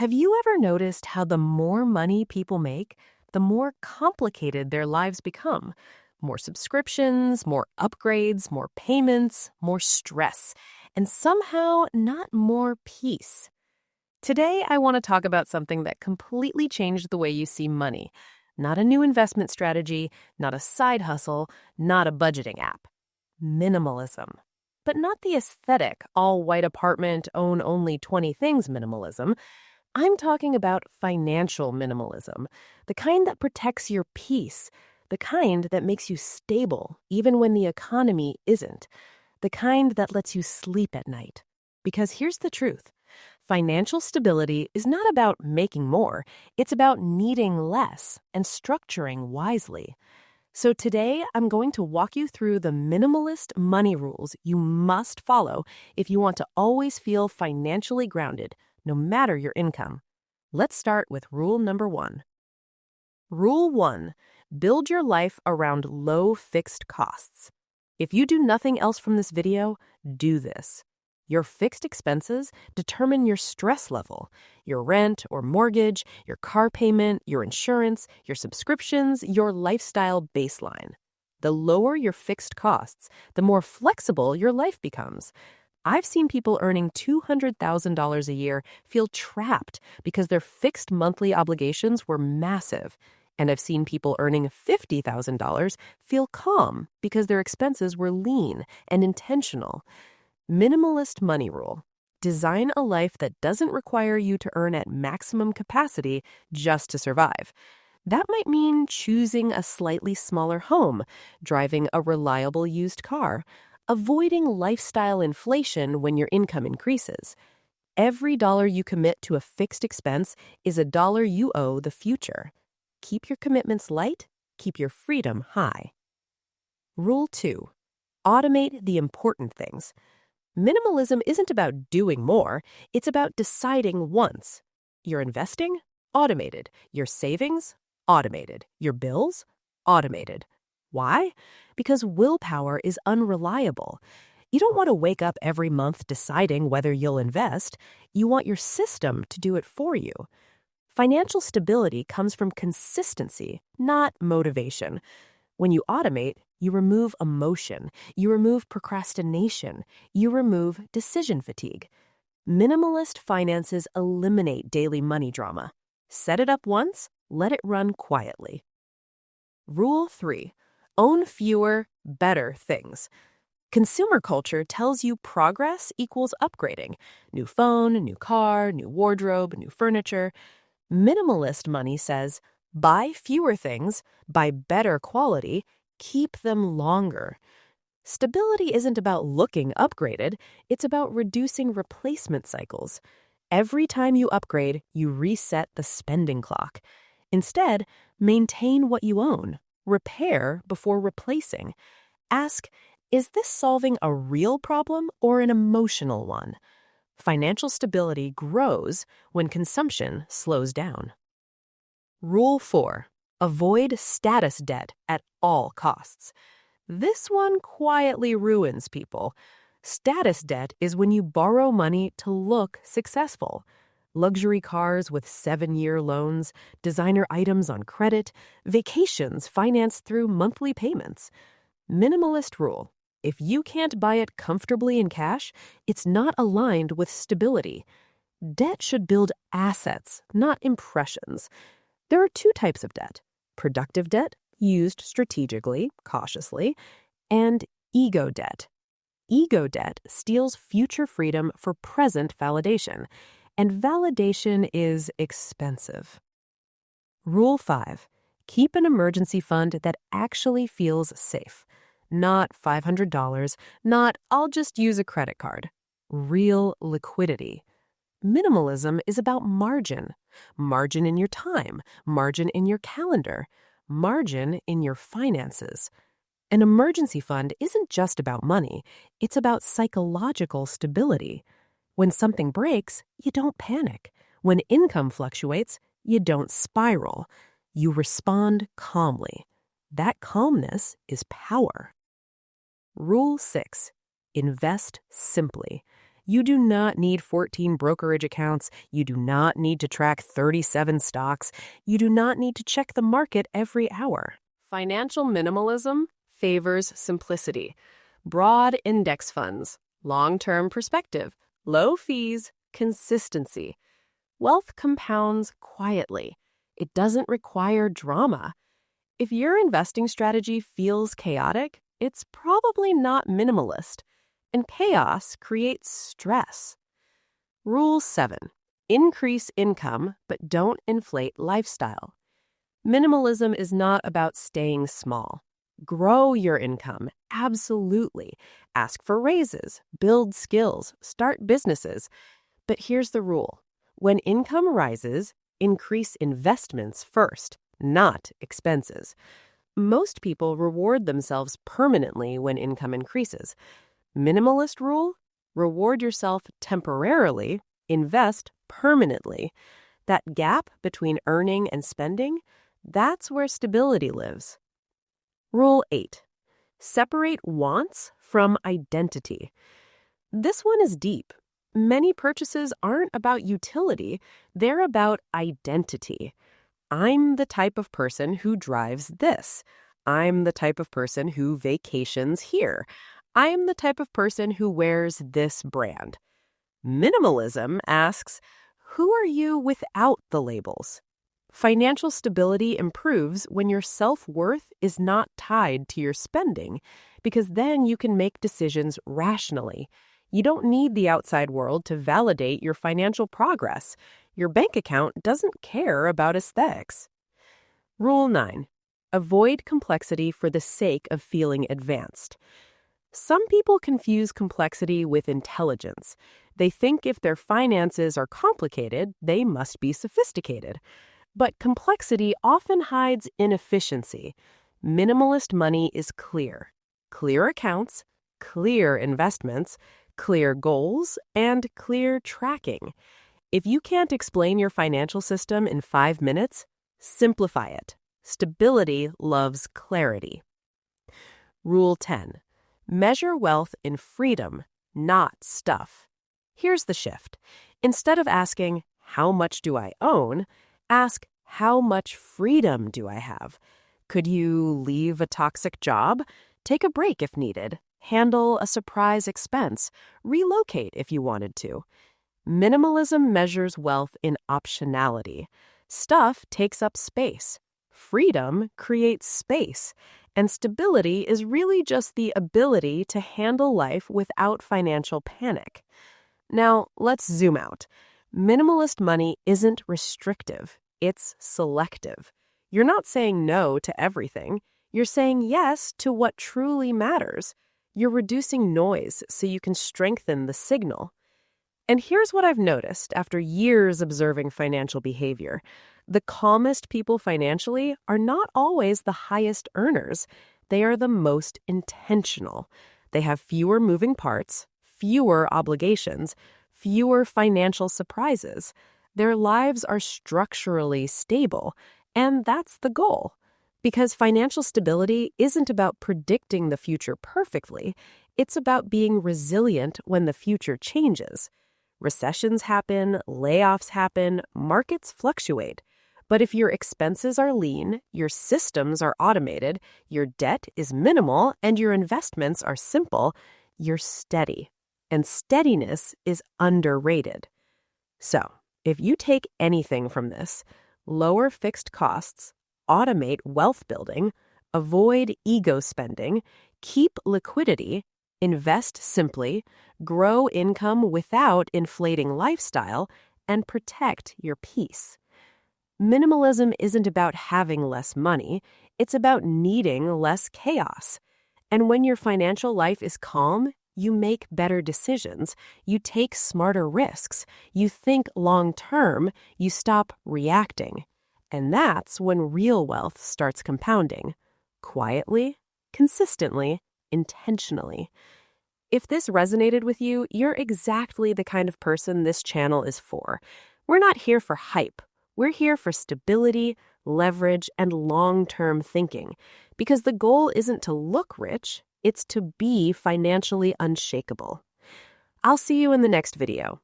Have you ever noticed how the more money people make, the more complicated their lives become? More subscriptions, more upgrades, more payments, more stress, and somehow not more peace. Today, I want to talk about something that completely changed the way you see money. Not a new investment strategy, not a side hustle, not a budgeting app. Minimalism. But not the aesthetic, all-white apartment, own only 20 things minimalism. I'm talking about financial minimalism, the kind that protects your peace, the kind that makes you stable even when the economy isn't, the kind that lets you sleep at night. Because here's the truth. Financial stability is not about making more, it's about needing less and structuring wisely. So today, I'm going to walk you through the minimalist money rules you must follow if you want to always feel financially grounded, no matter your income. Let's start with rule number 1. Rule 1. Build your life around low fixed costs. If you do nothing else from this video, do this. Your fixed expenses determine your stress level, your rent or mortgage, your car payment, your insurance, your subscriptions, your lifestyle baseline. The lower your fixed costs, the more flexible your life becomes. I've seen people earning $200,000 a year feel trapped because their fixed monthly obligations were massive. And I've seen people earning $50,000 feel calm because their expenses were lean and intentional. Minimalist money rule. Design a life that doesn't require you to earn at maximum capacity just to survive. That might mean choosing a slightly smaller home, driving a reliable used car, avoiding lifestyle inflation when your income increases. Every dollar you commit to a fixed expense is a dollar you owe the future. Keep your commitments light, keep your freedom high. Rule 2. Automate the important things. Minimalism isn't about doing more, it's about deciding once. Your investing? Automated. Your savings? Automated. Your bills? Automated. Why? Because willpower is unreliable. You don't want to wake up every month deciding whether you'll invest. You want your system to do it for you. Financial stability comes from consistency, not motivation. When you automate, you remove emotion, you remove procrastination, you remove decision fatigue. Minimalist finances eliminate daily money drama. Set it up once, let it run quietly. Rule 3. Own fewer, better things. Consumer culture tells you progress equals upgrading. New phone, new car, new wardrobe, new furniture. Minimalist money says, buy fewer things, buy better quality, keep them longer. Stability isn't about looking upgraded, it's about reducing replacement cycles. Every time you upgrade, you reset the spending clock. Instead, maintain what you own. Repair before replacing. Ask, is this solving a real problem or an emotional one? Financial stability grows when consumption slows down. Rule 4. Avoid status debt at all costs. This one quietly ruins people. Status debt is when you borrow money to look successful. Luxury cars with 7-year loans, designer items on credit, vacations financed through monthly payments. Minimalist rule. If you can't buy it comfortably in cash, it's not aligned with stability. Debt should build assets, not impressions. There are 2 types of debt: productive debt, used strategically, cautiously, and ego debt. Ego debt steals future freedom for present validation, and validation is expensive. Rule 5. Keep an emergency fund that actually feels safe. Not $500, not I'll just use a credit card. Real liquidity. Minimalism is about margin. Margin in your time, margin in your calendar, margin in your finances. An emergency fund isn't just about money, it's about psychological stability. When something breaks, you don't panic. When income fluctuates, you don't spiral. You respond calmly. That calmness is power. Rule 6. Invest simply. You do not need 14 brokerage accounts. You do not need to track 37 stocks. You do not need to check the market every hour. Financial minimalism favors simplicity. Broad index funds, long-term perspective, low fees, consistency. Wealth compounds quietly. It doesn't require drama. If your investing strategy feels chaotic, it's probably not minimalist. And chaos creates stress. Rule 7. Increase income, but don't inflate lifestyle. Minimalism is not about staying small. Grow your income, absolutely. Ask for raises, build skills, start businesses. But here's the rule. When income rises, increase investments first, not expenses. Most people reward themselves permanently when income increases. Minimalist rule: reward yourself temporarily, invest permanently. That gap between earning and spending, that's where stability lives. Rule 8. Separate wants from identity. This one is deep. Many purchases aren't about utility, they're about identity. I'm the type of person who drives this. I'm the type of person who vacations here. I'm the type of person who wears this brand. Minimalism asks, who are you without the labels? Financial stability improves when your self-worth is not tied to your spending, because then you can make decisions rationally. You don't need the outside world to validate your financial progress. Your bank account doesn't care about aesthetics. Rule 9. Avoid complexity for the sake of feeling advanced. Some people confuse complexity with intelligence. They think if their finances are complicated, they must be sophisticated. But complexity often hides inefficiency. Minimalist money is clear. Clear accounts, clear investments, clear goals, and clear tracking. If you can't explain your financial system in 5 minutes, simplify it. Stability loves clarity. Rule 10. Measure wealth in freedom, not stuff. Here's the shift. Instead of asking, how much do I own? Ask, how much freedom do I have? Could you leave a toxic job? Take a break if needed. Handle a surprise expense. Relocate if you wanted to. Minimalism measures wealth in optionality. Stuff takes up space. Freedom creates space. And stability is really just the ability to handle life without financial panic. Now, let's zoom out. Minimalist money isn't restrictive. It's selective. You're not saying no to everything. You're saying yes to what truly matters. You're reducing noise so you can strengthen the signal. And here's what I've noticed after years observing financial behavior. The calmest people financially are not always the highest earners. They are the most intentional. They have fewer moving parts, fewer obligations, fewer financial surprises. Their lives are structurally stable, and that's the goal. Because financial stability isn't about predicting the future perfectly. It's about being resilient when the future changes. Recessions happen, layoffs happen, markets fluctuate. But if your expenses are lean, your systems are automated, your debt is minimal, and your investments are simple, you're steady. And steadiness is underrated. So, if you take anything from this, lower fixed costs, automate wealth building, avoid ego spending, keep liquidity, invest simply, grow income without inflating lifestyle, and protect your peace. Minimalism isn't about having less money, it's about needing less chaos. And when your financial life is calm, you make better decisions, you take smarter risks, you think long-term, you stop reacting. And that's when real wealth starts compounding. Quietly, consistently, intentionally. If this resonated with you, you're exactly the kind of person this channel is for. We're not here for hype. We're here for stability, leverage, and long-term thinking. Because the goal isn't to look rich, it's to be financially unshakable. I'll see you in the next video.